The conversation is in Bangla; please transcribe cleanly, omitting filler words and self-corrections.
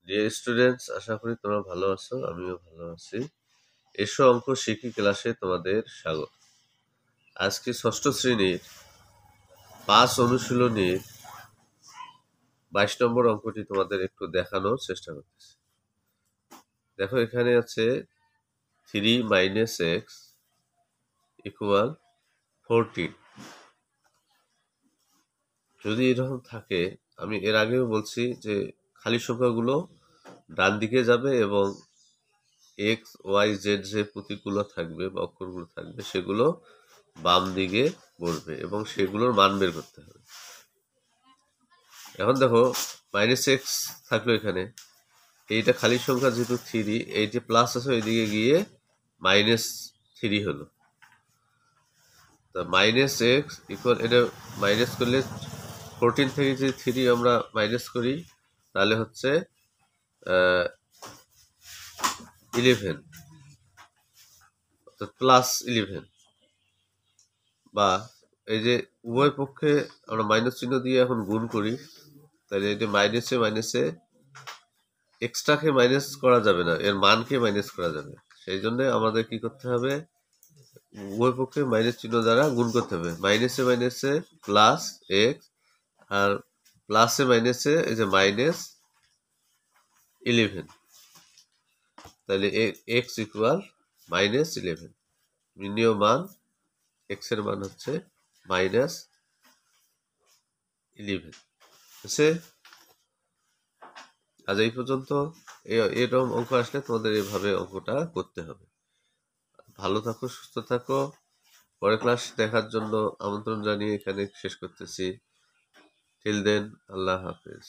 ডিয়ার স্টুডেন্টস, আশা করি তোমরা ভালো আছো, আমিও ভালো আছি। এসো অঙ্ক শিখি ক্লাসে তোমাদের স্বাগত। আজকে ষষ্ঠ শ্রেণীর 5 অনুশীলনীর 22 নম্বর অঙ্কটি তোমাদের একটু দেখানোর চেষ্টা করতেছি। দেখো, এখানে আছে 3 - x = 14। যদি এরকম থাকে, আমি এর আগেও বলছি যে খালি সংখ্যাগুলো ডান দিকে যাবে এবং এক্স ওয়াই জেড যে প্রতীকগুলো থাকবে বা অক্ষরগুলো থাকবে সেগুলো বাম দিকে বসবে এবং সেগুলোর মান বের করতে হবে। এখন দেখো, -x থাকলো এখানে, এইটা খালি সংখ্যা যেহেতু 3, এই যে প্লাস আছে ওইদিকে গিয়ে -3 হলো। তা -x = এটা মাইনাস করলে 14 থেকে যদি 3 আমরা মাইনাস করি তাহলে হচ্ছে 11, অর্থাৎ +11। বা এই যে উভয় পক্ষে আমরা মাইনাস চিহ্ন দিয়ে এখন গুণ করি, তাহলে এই যে মাইনাসে এক্সট্রাকে মাইনাস করা যাবে না, এর মানকে মাইনাস করা যাবে। সেই জন্য আমাদের কি করতে হবে, উভয় পক্ষে মাইনাস চিহ্ন দ্বারা গুণ করতে হবে। মাইনাসে +x আর প্লাসে মাইনাসে এই যে -11, তাহলে x = -11। নির্ণেয় মান x এর মান হচ্ছে -11। বুঝছে? আজ এই পর্যন্ত। এরকম অঙ্ক আসলে তোমাদের এভাবে অঙ্কটা করতে হবে। ভালো থাকো, সুস্থ থাকো। পরের ক্লাস দেখার জন্য আমন্ত্রণ জানিয়ে এখানে শেষ করতেছি। টিল দেন, আল্লাহ হাফেজ।